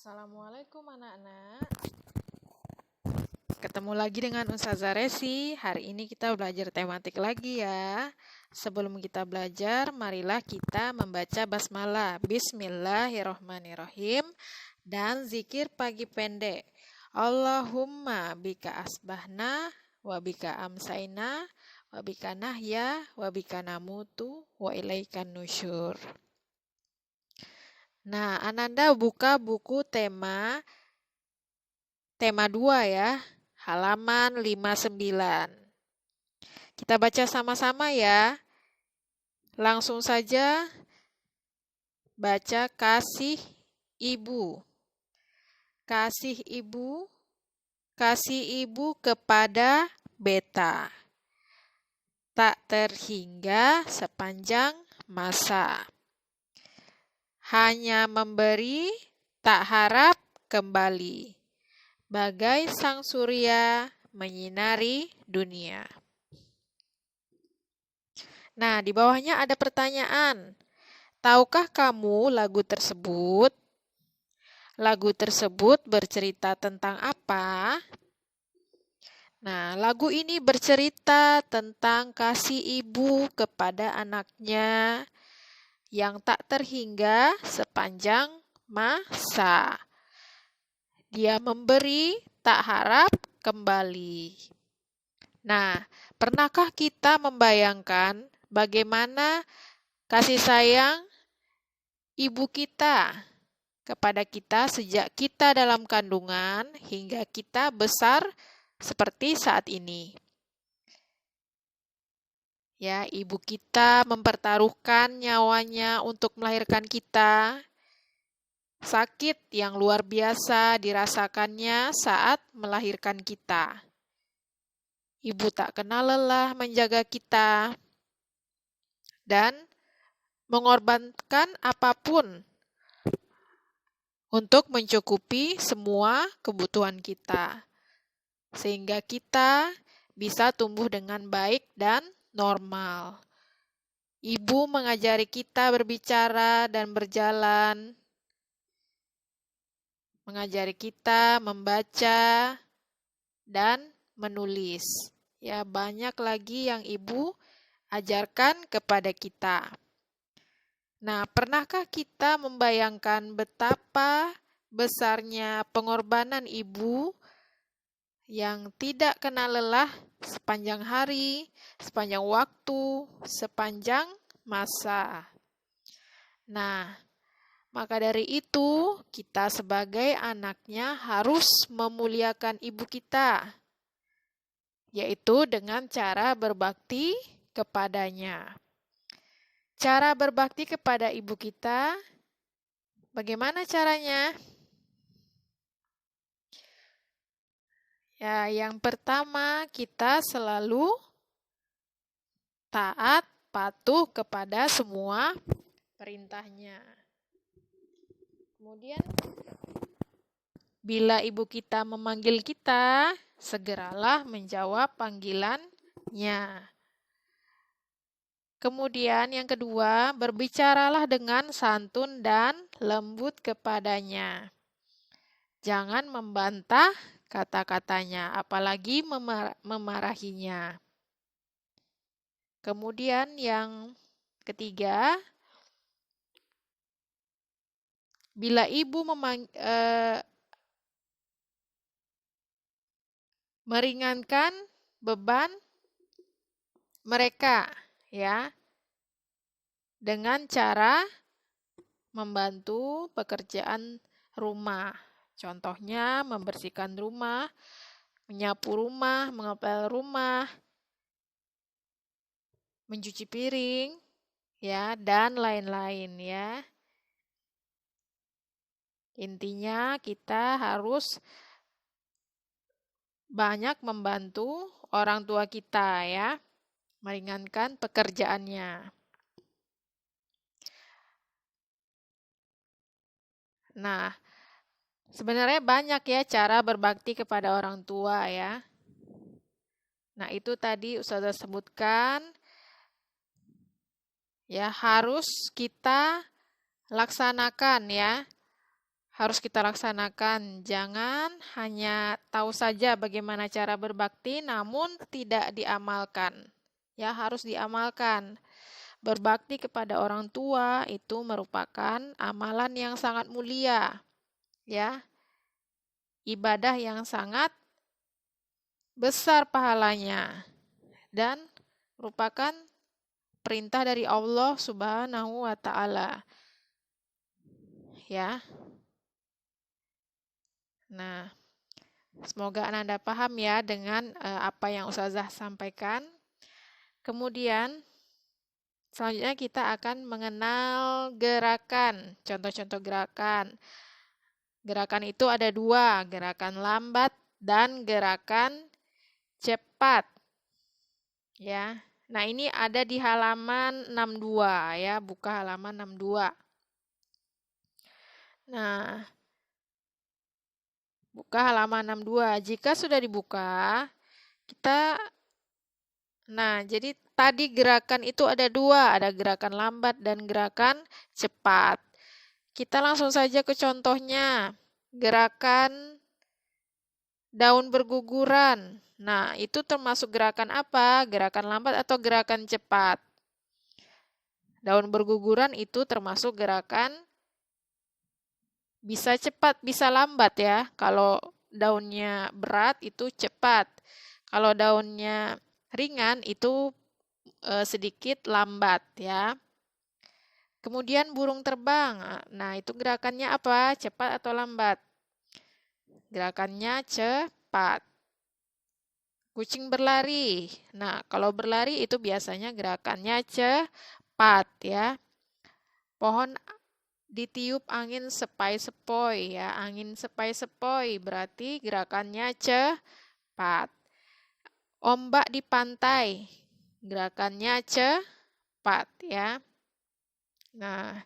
Assalamualaikum anak-anak. Ketemu lagi dengan Ustazah Resi. Hari ini kita belajar tematik lagi ya. Sebelum kita belajar, marilah kita membaca basmalah. Bismillahirrohmanirrohim. Dan zikir pagi pendek. Allahumma bika asbahna, wa bika amsaina, wa bika nahya, wa bika namutu, wa ilaikan nusyur. Nah, Ananda buka buku tema 2 ya, halaman 59. Kita baca sama-sama ya. Langsung saja baca kasih ibu. Kasih ibu kepada beta. Tak terhingga sepanjang masa. Hanya memberi, tak harap kembali. Bagai sang surya menyinari dunia. Nah, di bawahnya ada pertanyaan. Tahukah kamu lagu tersebut? Lagu tersebut bercerita tentang apa? Nah, lagu ini bercerita tentang kasih ibu kepada anaknya yang tak terhingga sepanjang masa. Dia memberi, tak harap kembali. Nah, pernahkah kita membayangkan bagaimana kasih sayang ibu kita kepada kita sejak kita dalam kandungan hingga kita besar seperti saat ini? Ya, ibu kita mempertaruhkan nyawanya untuk melahirkan kita. Sakit yang luar biasa dirasakannya saat melahirkan kita. Ibu tak kenal lelah menjaga kita dan mengorbankan apapun untuk mencukupi semua kebutuhan kita. Sehingga kita bisa tumbuh dengan baik dan normal. Ibu mengajari kita berbicara dan berjalan, mengajari kita membaca dan menulis. Ya, banyak lagi yang ibu ajarkan kepada kita. Nah, pernahkah kita membayangkan betapa besarnya pengorbanan ibu yang tidak kenal lelah sepanjang hari, sepanjang waktu, sepanjang masa? Nah, maka dari itu kita sebagai anaknya harus memuliakan ibu kita, yaitu dengan cara berbakti kepadanya. Cara berbakti kepada ibu kita, bagaimana caranya? Ya, yang pertama kita selalu taat, patuh kepada semua perintahnya. Kemudian, bila ibu kita memanggil kita, segeralah menjawab panggilannya. Kemudian yang kedua, berbicaralah dengan santun dan lembut kepadanya. Jangan membantah kata-katanya, apalagi memarahinya. Kemudian yang ketiga, bila ibu meringankan beban mereka, ya, dengan cara membantu pekerjaan rumah. Contohnya membersihkan rumah, menyapu rumah, mengepel rumah, mencuci piring, ya, dan lain-lain ya. Intinya kita harus banyak membantu orang tua kita ya, meringankan pekerjaannya. Nah, sebenarnya banyak ya cara berbakti kepada orang tua ya. Nah, itu tadi Ustazah sebutkan ya, harus kita laksanakan ya. harus kita laksanakan. Jangan hanya tahu saja bagaimana cara berbakti, namun tidak diamalkan. Ya, harus diamalkan. Berbakti kepada orang tua itu merupakan amalan yang sangat mulia, ya. Ibadah yang sangat besar pahalanya dan merupakan perintah dari Allah Subhanahu wa taala. Ya. Nah, semoga Ananda paham ya dengan apa yang Ustazah sampaikan. Kemudian selanjutnya kita akan mengenal gerakan, contoh-contoh gerakan. Gerakan itu ada dua, gerakan lambat dan gerakan cepat. Ya. Nah, ini ada di halaman 62 ya, buka halaman 62. Nah, buka halaman 62. Jika sudah dibuka, jadi tadi gerakan itu ada dua, ada gerakan lambat dan gerakan cepat. Kita langsung saja ke contohnya. Gerakan daun berguguran. Nah, itu termasuk gerakan apa? Gerakan lambat atau gerakan cepat? Daun berguguran itu termasuk gerakan bisa cepat, bisa lambat ya. Kalau daunnya berat itu cepat. Kalau daunnya ringan itu sedikit lambat ya. Kemudian burung terbang. Nah, itu gerakannya apa? Cepat atau lambat? Gerakannya cepat. Kucing berlari. Nah, kalau berlari itu biasanya gerakannya cepat ya. Pohon ditiup angin sepai-sepoi ya. Angin sepai-sepoi berarti gerakannya cepat. Ombak di pantai. Gerakannya cepat ya. Nah,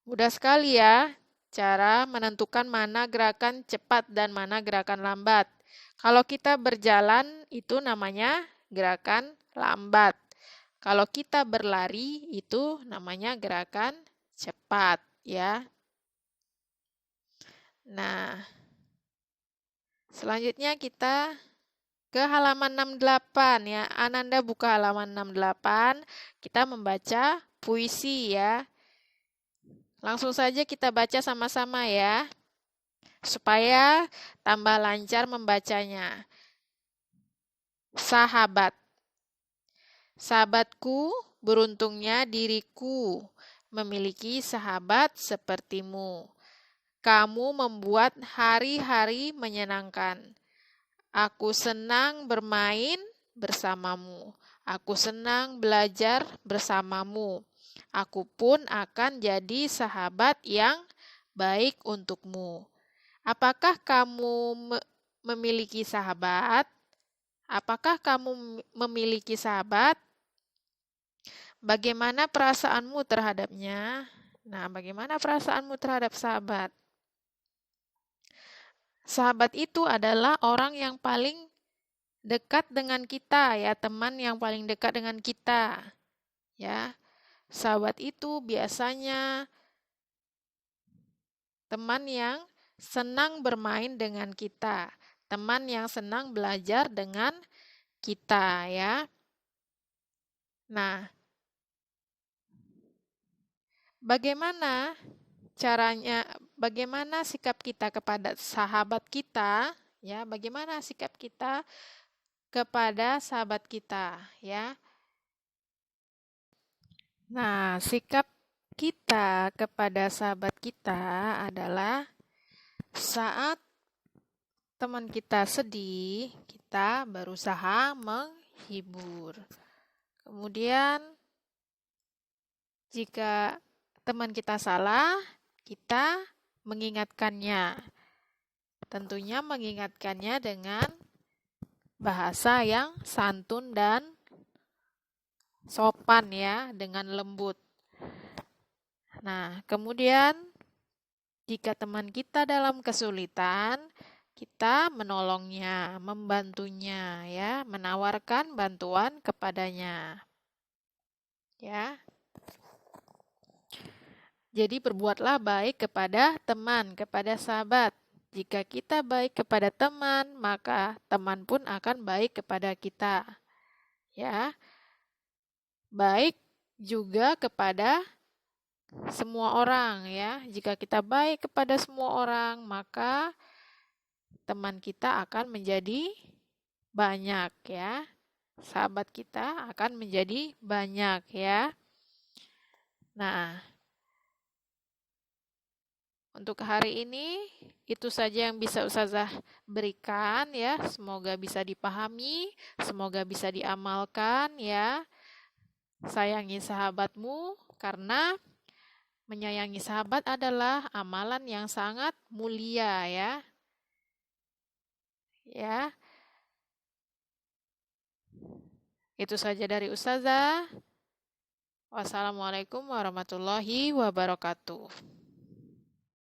mudah sekali ya cara menentukan mana gerakan cepat dan mana gerakan lambat. Kalau kita berjalan itu namanya gerakan lambat. Kalau kita berlari itu namanya gerakan cepat ya. Nah, selanjutnya kita ke halaman 68 ya. Ananda buka halaman 68, kita membaca puisi ya. Langsung saja kita baca sama-sama ya, supaya tambah lancar membacanya. Sahabat. Sahabatku, beruntungnya diriku memiliki sahabat sepertimu. Kamu membuat hari-hari menyenangkan. Aku senang bermain bersamamu. Aku senang belajar bersamamu. Aku pun akan jadi sahabat yang baik untukmu. Apakah kamu memiliki sahabat? Apakah kamu memiliki sahabat? Bagaimana perasaanmu terhadapnya? Nah, bagaimana perasaanmu terhadap sahabat? Sahabat itu adalah orang yang paling dekat dengan kita ya, teman yang paling dekat dengan kita. Ya. Sahabat itu biasanya teman yang senang bermain dengan kita, teman yang senang belajar dengan kita ya. Nah, bagaimana caranya, bagaimana sikap kita kepada sahabat kita ya, bagaimana sikap kita kepada sahabat kita ya. Nah, sikap kita kepada sahabat kita adalah saat teman kita sedih, kita berusaha menghibur. Kemudian jika teman kita salah, kita mengingatkannya. Tentunya mengingatkannya dengan bahasa yang santun dan sopan ya, dengan lembut. Nah, kemudian jika teman kita dalam kesulitan, kita menolongnya, membantunya ya, menawarkan bantuan kepadanya. Ya. Jadi berbuatlah baik kepada teman, kepada sahabat. Jika kita baik kepada teman, maka teman pun akan baik kepada kita. Ya. Baik juga kepada semua orang ya. Jika kita baik kepada semua orang, maka teman kita akan menjadi banyak ya. Sahabat kita akan menjadi banyak ya. Nah, untuk hari ini itu saja yang bisa Ustazah berikan ya. Semoga bisa dipahami, semoga bisa diamalkan ya. Sayangi sahabatmu karena menyayangi sahabat adalah amalan yang sangat mulia ya. Ya. Itu saja dari Ustazah. Wassalamualaikum warahmatullahi wabarakatuh.